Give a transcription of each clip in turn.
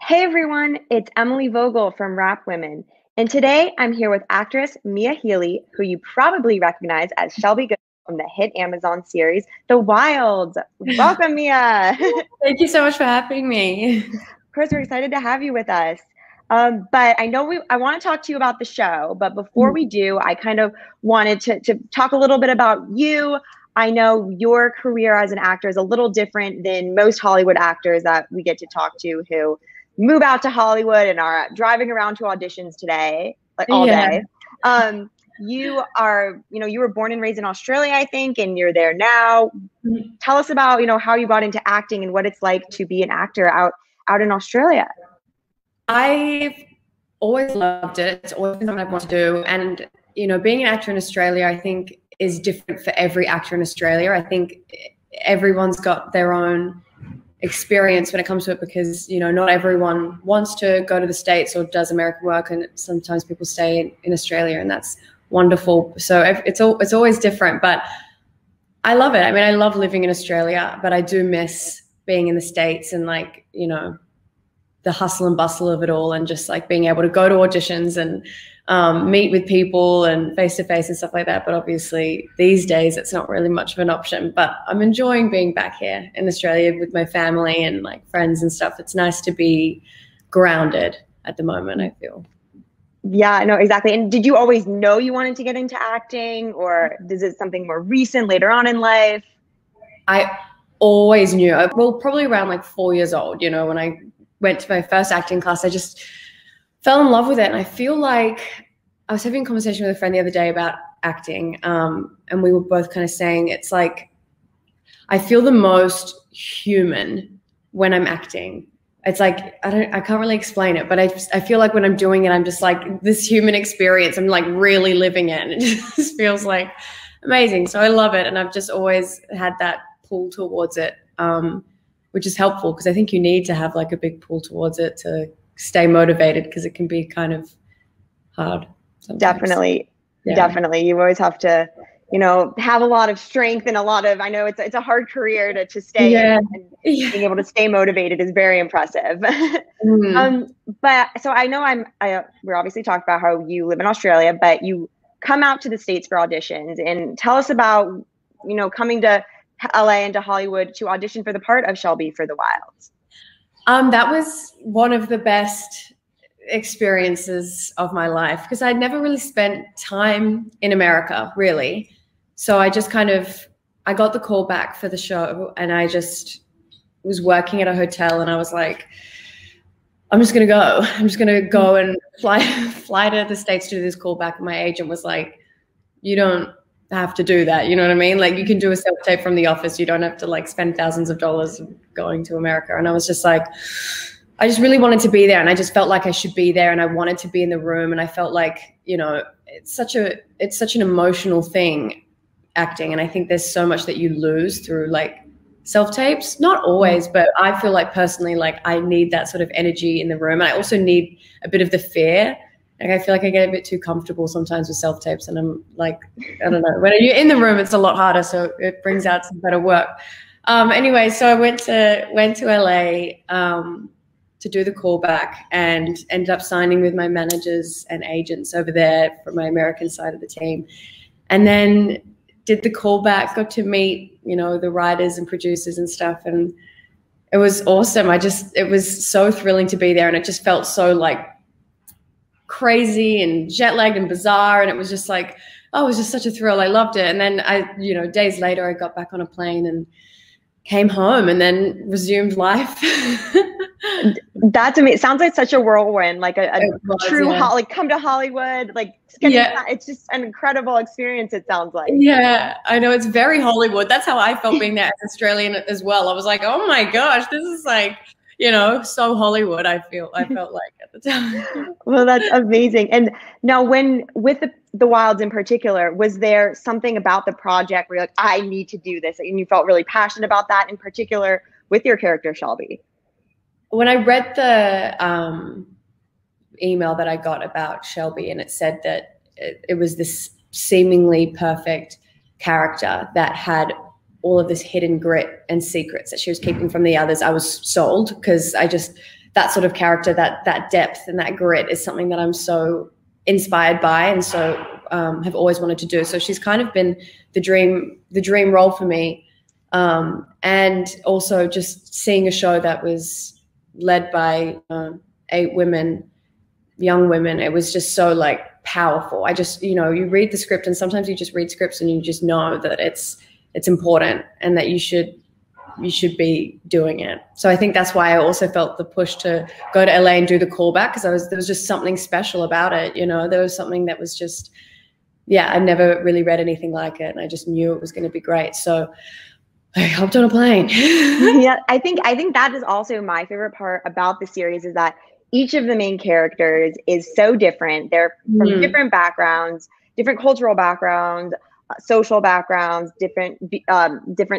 Hey everyone, it's Emily Vogel from Rap Women, and today I'm here with actress Mia Healey, who you probably recognize as Shelby Good from the hit Amazon series The Wilds. Welcome, Mia. Of Thank you so much for having me. course, we're excited to have you with us. But I know I want to talk to you about the show, but before we do, I kind of wanted to talk a little bit about you. I know your career as an actor is a little different than most Hollywood actors that we get to talk to who move out to Hollywood and are driving around to auditions today, like all Yeah. day. You were born and raised in Australia, I think, and you're there now. Tell us about, how you got into acting and what it's like to be an actor out in Australia. I've always loved it. It's always been something I've wanted to do. And, being an actor in Australia, I think is different for every actor in Australia. I think everyone's got their own experience when it comes to it because, not everyone wants to go to the States or does American work. And sometimes people stay in Australia, and that's wonderful. So it's always different, but I love it. I mean, I love living in Australia, but I do miss being in the States and the hustle and bustle of it all, and just like being able to go to auditions and meet with people and face to face and stuff like that. But obviously these days it's not really much of an option, but I'm enjoying being back here in Australia with my family and like friends and stuff. It's nice to be grounded at the moment, I feel. Yeah, no, exactly. And did you always know you wanted to get into acting, or is it something more recent later on in life? I always knew, well, probably around like 4 years old, when I went to my first acting class, I just fell in love with it. And I feel like I was having a conversation with a friend the other day about acting, and we were both kind of saying it's like I feel the most human when I'm acting. It's like I can't really explain it, but I feel like when I'm doing it, I'm just like this human experience. I'm like really living it, and it just feels like amazing. So I love it, and I've just always had that pull towards it, which is helpful because I think you need to have like a big pull towards it to stay motivated, because it can be kind of hard sometimes. Definitely. Yeah. Definitely. You always have to, have a lot of strength and I know it's a hard career to stay in, and being able to stay motivated is very impressive. But so I know we're obviously talking about how you live in Australia, but you come out to the States for auditions, and tell us about, coming to LA and to Hollywood to audition for the part of Shelby for The Wilds. That was one of the best experiences of my life because I'd never really spent time in America, really. So I just I got the call back for the show, and I just was working at a hotel, and I was like, I'm just going to go. I'm just going to go and fly to the States to do this call back. And my agent was like, you don't have to do that. You know what I mean? Like, you can do a self-tape from the office. You don't have to like spend thousands of dollars going to America. And I was just like, I just really wanted to be there, and I just felt like I should be there, and I wanted to be in the room. And I felt like, it's such an emotional thing, acting. And I think there's so much that you lose through like self-tapes. Not always, but I feel like personally, like I need that sort of energy in the room. And I also need a bit of the fear. Like, I feel like I get a bit too comfortable sometimes with self-tapes, and I'm like, I don't know, when you're in the room, it's a lot harder. So it brings out some better work. Anyway, so I went to LA to do the callback, and ended up signing with my managers and agents over there from my American side of the team. And then did the callback, got to meet, the writers and producers and stuff. And it was awesome. It was so thrilling to be there. And it just felt so like crazy and jet lagged and bizarre. And it was just like, oh, it was just such a thrill. I loved it. And then days later, I got back on a plane and came home, and then resumed life. That's amazing. It sounds like such a whirlwind, like a true like come to Hollywood, like it's just an incredible experience. It sounds like. Yeah, I know, it's very Hollywood. That's how I felt being there as Australian as well. I was like, oh my gosh, this is like, so Hollywood. I felt like at the time. Well, that's amazing. And now, with the Wilds in particular, was there something about the project where you're like, I need to do this, and you felt really passionate about that in particular with your character Shelby? When I read the email that I got about Shelby, and it said that it was this seemingly perfect character that had all of this hidden grit and secrets that she was keeping from the others, I was sold, because that sort of character, that depth and that grit is something that I'm so inspired by, and so have always wanted to do. So she's kind of been the dream role for me. And also just seeing a show that was led by 8 women, young women, it was just so like powerful. I just, you know, you read the script, and sometimes you just read scripts and you just know that it's important and that you should be doing it. So I think that's why I also felt the push to go to LA and do the callback, because there was just something special about it. You know, there was something that was just, yeah, I'd never really read anything like it, and I just knew it was going to be great. So I hopped on a plane. Yeah, I think that is also my favorite part about the series, is that each of the main characters is so different. They're from different backgrounds, different cultural backgrounds, social backgrounds, different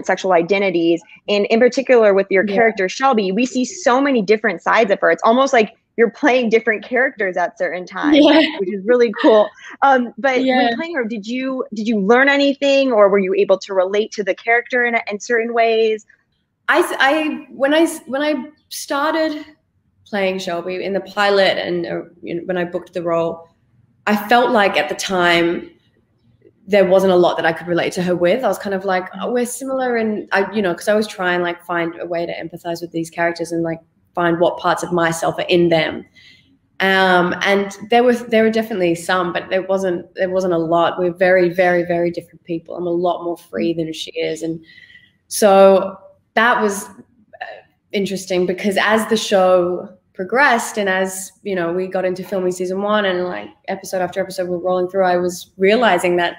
sexual identities. And in particular with your character Shelby, we see so many different sides of her. It's almost like you're playing different characters at certain times, which is really cool. But when playing her, did you learn anything, or were you able to relate to the character in certain ways? When I started playing Shelby in the pilot, and when I booked the role, I felt like at the time there wasn't a lot that I could relate to her with. I was kind of like, oh, we're similar, and because I always try and like find a way to empathize with these characters and like find what parts of myself are in them. And there were definitely some, but there wasn't a lot. We're very, very, very different people. I'm a lot more free than she is, and so that was interesting, because as the show progressed and as we got into filming season 1 and like episode after episode we're rolling through, I was realizing that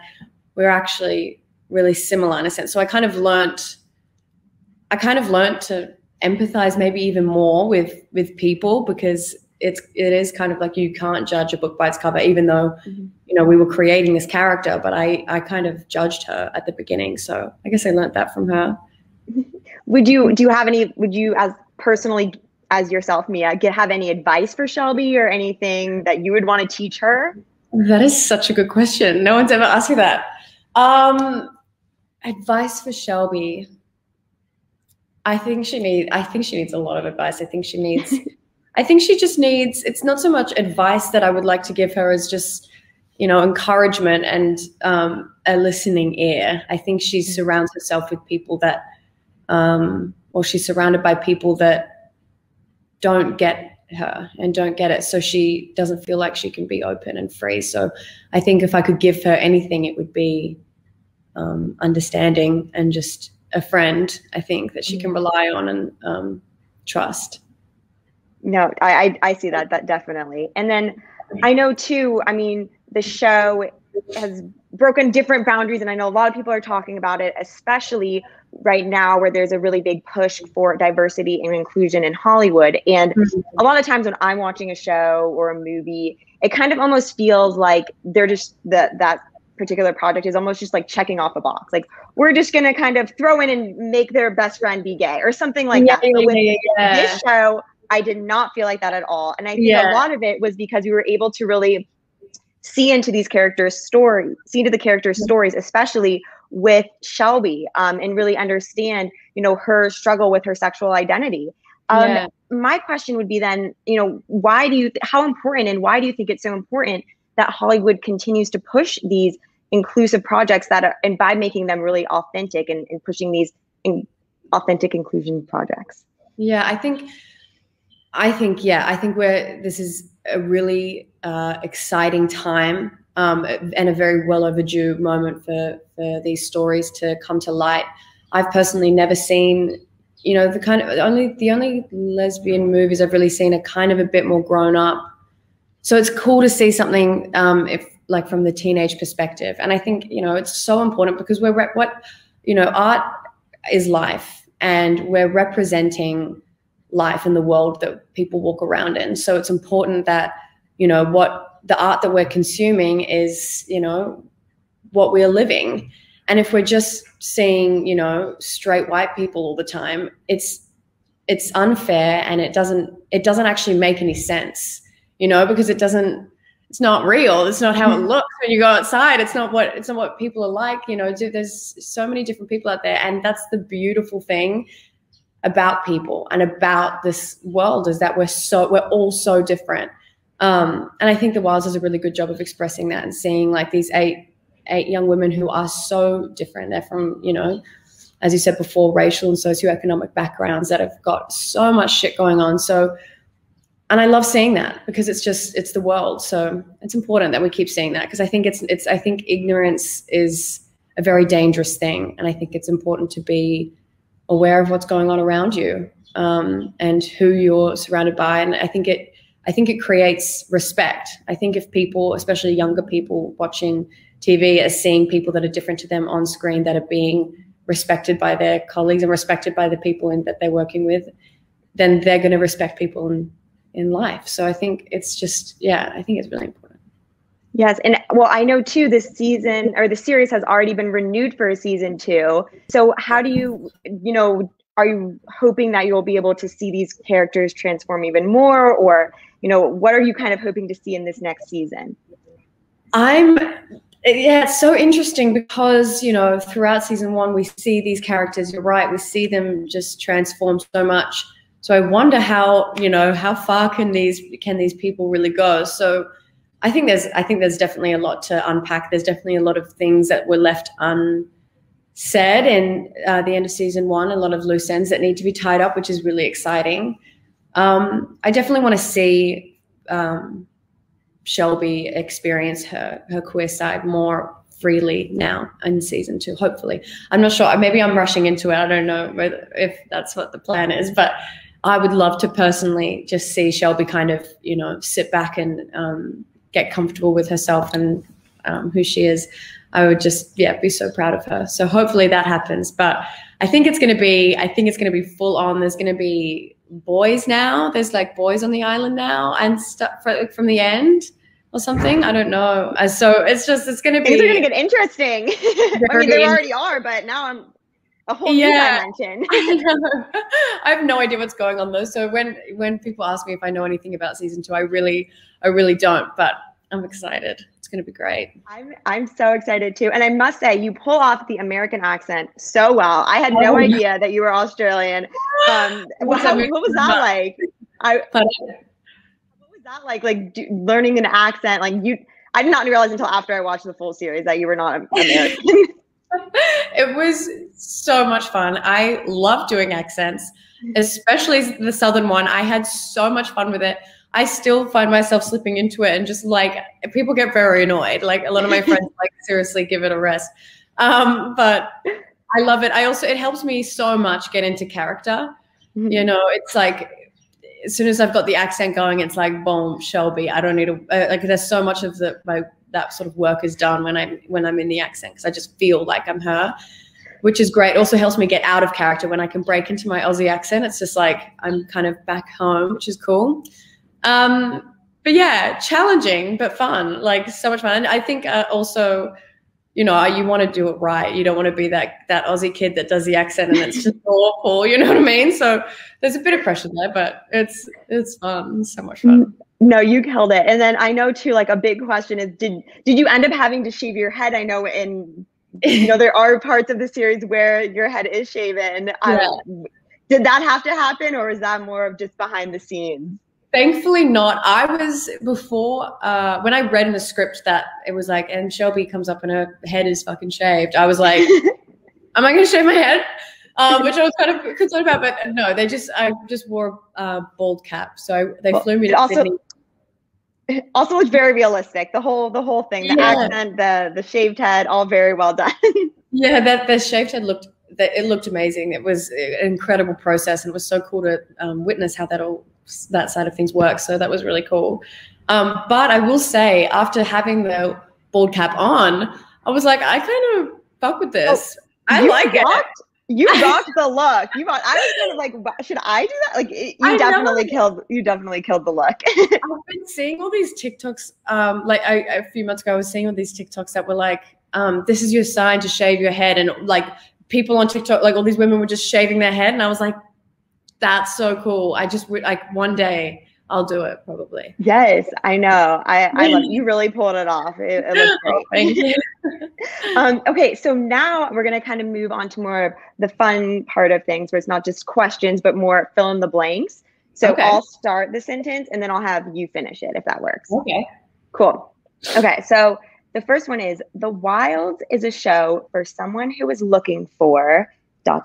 we're actually really similar in a sense. So I kind of learned to empathize maybe even more with people, because it is kind of like you can't judge a book by its cover, even though we were creating this character, but I kind of judged her at the beginning. So I guess I learned that from her. Would you as personally as yourself, Mia, have any advice for Shelby, or anything that you would want to teach her? That is such a good question. No one's ever asked me that. Advice for Shelby. I think she needs a lot of advice. I think she just needs, it's not so much advice that I would like to give her as just, encouragement and a listening ear. I think she surrounds herself with people that, or she's surrounded by people that don't get her and don't get it, so she doesn't feel like she can be open and free. So I think if I could give her anything, it would be understanding and just a friend, I think, that she can rely on and trust. No, I see that definitely. And then I know too, I mean, the show has broken different boundaries, and I know a lot of people are talking about it, especially right now where there's a really big push for diversity and inclusion in Hollywood. And a lot of times when I'm watching a show or a movie, it kind of almost feels like they're just that particular project is almost just like checking off a box. Like, we're just going to kind of throw in and make their best friend be gay or something like that. So with this show, I did not feel like that at all. And I think a lot of it was because we were able to really see into these characters' stories, especially with Shelby, and really understand, her struggle with her sexual identity. My question would be then, how important and why do you think it's so important that Hollywood continues to push these inclusive projects and by making them really authentic and pushing these authentic inclusion projects? I think this is a really exciting time and a very well overdue moment for these stories to come to light. I've personally never seen, the only lesbian movies I've really seen are kind of a bit more grown up. So it's cool to see something like from the teenage perspective. And I think, it's so important because art is life, and we're representing life in the world that people walk around in. So it's important that, what the art that we're consuming is, what we're living. And if we're just seeing, straight white people all the time, it's unfair, and it doesn't actually make any sense, because it's not real. It's not how it looks when you go outside. It's not what people are like, there's so many different people out there. And that's the beautiful thing about people and about this world is that we're all so different. And I think The Wilds does a really good job of expressing that and seeing like these eight young women who are so different. They're from, you know, as you said before, racial and socioeconomic backgrounds that have got so much shit going on. So, and I love seeing that because it's the world. So it's important that we keep seeing that, because I think I think ignorance is a very dangerous thing. And I think it's important to be aware of what's going on around you, and who you're surrounded by. And I think it creates respect. I think if people, especially younger people watching TV, are seeing people that are different to them on screen, that are being respected by their colleagues and respected by the people that they're working with, then they're going to respect people in life. So I think it's just, yeah, I think it's really important. Yes. And well, I know too, this season, or the series has already been renewed for a season 2. So how do you know, are you hoping that you'll be able to see these characters transform even more, or, you know, what are you kind of hoping to see in this next season? Yeah, it's so interesting because, you know, throughout season 1, we see these characters, you're right, we see them just transform so much. So I wonder how, you know, how far can these people really go? So I think there's definitely a lot to unpack. There's definitely a lot of things that were left unsaid in the end of season 1, a lot of loose ends that need to be tied up, which is really exciting. I definitely want to see Shelby experience her queer side more freely now in season 2, hopefully. I'm not sure. Maybe I'm rushing into it. I don't know if that's what the plan is, but I would love to personally just see Shelby kind of, you know, sit back and get comfortable with herself and who she is. I would just, yeah, be so proud of her. So hopefully that happens. But I think it's going to be full on. There's going to be boys now. There's like boys on the island now and stuff from the end or something. I don't know. So it's going to be. Things are going to get interesting. I mean, they already are, but now I'm a whole new dimension. I know. I have no idea what's going on though. So when people ask me if I know anything about season 2, I really don't. But I'm excited. It's going to be great. I'm so excited too. And I must say, you pull off the American accent so well. I had no idea that you were Australian. What was that like? What was that like? Like learning an accent? Like I did not realize until after I watched the full series that you were not American. It was so much fun. I love doing accents, especially the Southern one. I had so much fun with it. I still find myself slipping into it, and just like people get very annoyed. Like a lot of my friends like seriously give it a rest. But I love it. It helps me so much get into character. Mm-hmm. You know, it's like as soon as I've got the accent going, it's like boom, Shelby. I don't need to like. There's so much of that sort of work is done when I'm in the accent, because I just feel like I'm her, which is great. Also helps me get out of character when I can break into my Aussie accent. It's just like I'm kind of back home, which is cool. But yeah, challenging, but fun, like so much fun. And I think also, you know, you want to do it right. You don't want to be that Aussie kid that does the accent and it's just awful, you know what I mean? So there's a bit of pressure there, but it's fun. It's so much fun. No, you killed it. And then I know too, like a big question is, did you end up having to shave your head? I know there are parts of the series where your head is shaven. Yeah. Did that have to happen, or is that more of just behind the scenes? Thankfully not. I was before, when I read in the script that it was like, and Shelby comes up and her head is fucking shaved, I was like, am I going to shave my head? Which I was kind of concerned about, but no, I just wore a bald cap. So they flew me to Sydney. It also looked very realistic. The whole thing, the accent, the shaved head, all very well done. Yeah, the shaved head looked amazing. It was an incredible process, and it was so cool to witness how that side of things works. So that was really cool. But I will say, after having the bald cap on, I was like, I kind of fuck with this. I like it. You rocked the look. I was kind of like, should I do that? Like you definitely killed the look. I've been seeing all these TikToks. A few months ago, I was seeing all these TikToks that were like, this is your sign to shave your head. And like people on TikTok, like all these women were just shaving their head. And I was like, that's so cool. I just would like one day I'll do it probably. Yes, I know. I love it. You really pulled it off. It looks great. Oh, thank you. Okay, so now we're going to kind of move on to more of the fun part of things where it's not just questions, but more fill in the blanks. So Okay. I'll start the sentence and then I'll have you finish it if that works. Okay. Cool. Okay, so the first one is The Wild is a show for someone who is looking for ... The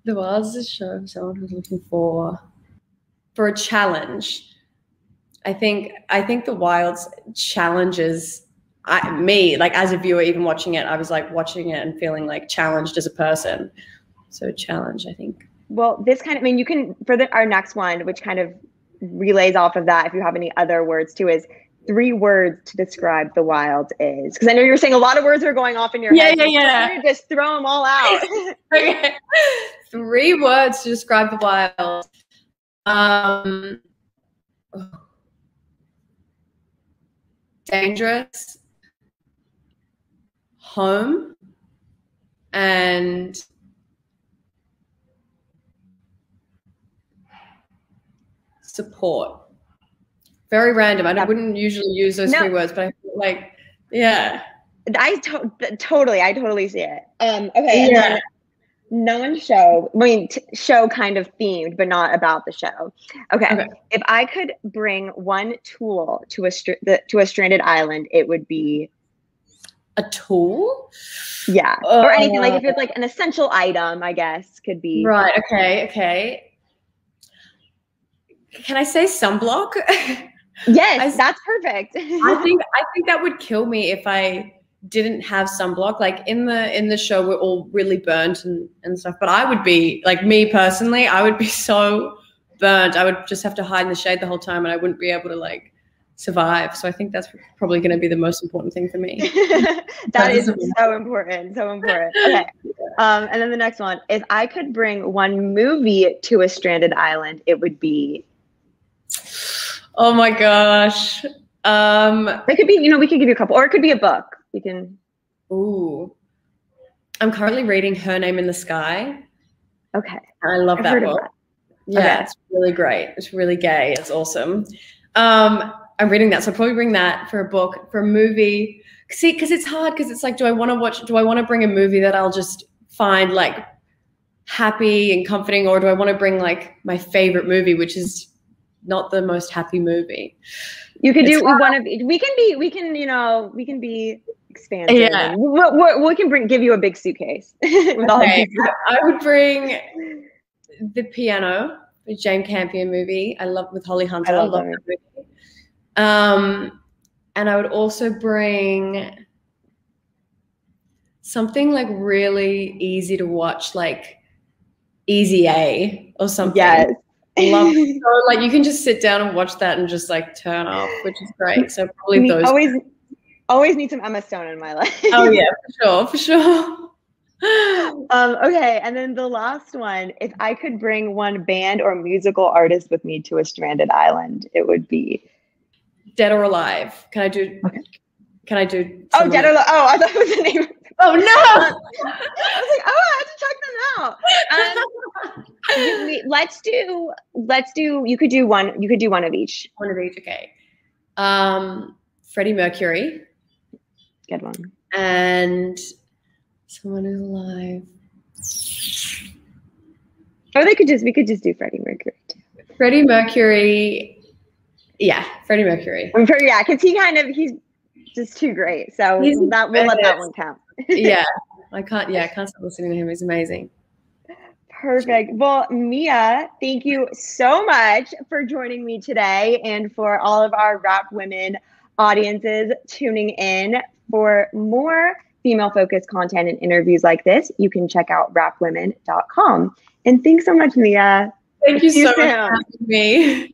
Wild is a show for someone who's looking for a challenge. I think The Wild's challenges me, like as a viewer, even watching it, I was like watching it and feeling like challenged as a person. So challenge, I think. Well, this kind of, I mean, you can, for our next one, which kind of relays off of that, if you have any other words too, is 3 words to describe The Wild is. Because I know you're saying a lot of words are going off in your head. Yeah. Just throw them all out. Okay. 3 words to describe The Wild. Dangerous, home, and support. Very random. I wouldn't usually use those 3 words, but I feel like, yeah. I totally see it. Okay. Yeah. And then non-show, I mean, show kind of themed, but not about the show. Okay. If I could bring one tool to a stranded island, it would be a tool. Yeah, or anything, like if it's like an essential item, I guess could be. Right. Okay. Can I say sunblock? Yes, that's perfect. I think that would kill me if I didn't have sunblock. Like in the show, we're all really burnt and stuff, but I would be, like, me personally, I would be so burnt. I would just have to hide in the shade the whole time and I wouldn't be able to like survive. So I think that's probably going to be the most important thing for me. That is so important. Okay. And then the next one, if I could bring one movie to a stranded island, it would be. Oh my gosh. It could be, we could give you a couple, or it could be a book. You can. Ooh. I'm currently reading Her Name in the Sky. Okay. I love that book. Yeah, It's really great. It's really gay. It's awesome. I'm reading that, so I'll probably bring that for a book. For a movie, see, because it's hard, because it's like, do I want to bring a movie that I'll just find like happy and comforting, or do I want to bring like my favorite movie, which is not the most happy movie? You could do one of each. We can be expansive. Yeah. We can give you a big suitcase. With all I would bring The Piano, the Jane Campion movie. I love, with Holly Hunter. I love that movie. And I would also bring something like really easy to watch, like Easy A or something. Yes. Love it. So, like, you can just sit down and watch that and just like turn off, which is great. So probably those. Always need some Emma Stone in my life. Oh yeah, for sure. Okay, and then the last one, if I could bring one band or musical artist with me to a stranded island, it would be Dead or Alive. Can I do? Okay. Can I do? Oh, Dead or Alive. Oh, I thought it was the name. Oh no! I was like, oh, I have to check them out. Let's do. You could do one. You could do one of each. One of each. Okay. Freddie Mercury. Good one. And someone who's alive. Or we could just do Freddie Mercury too. Freddie Mercury. Yeah, Freddie Mercury. Yeah, because he's just too great. So we'll let that one count. Yeah, I can't stop listening to him. He's amazing. Perfect. Well, Mia, thank you so much for joining me today, and for all of our Rap Women audiences tuning in. For more female-focused content and interviews like this, you can check out rapwomen.com. And thanks so much, Mia. Thank you so much for having me.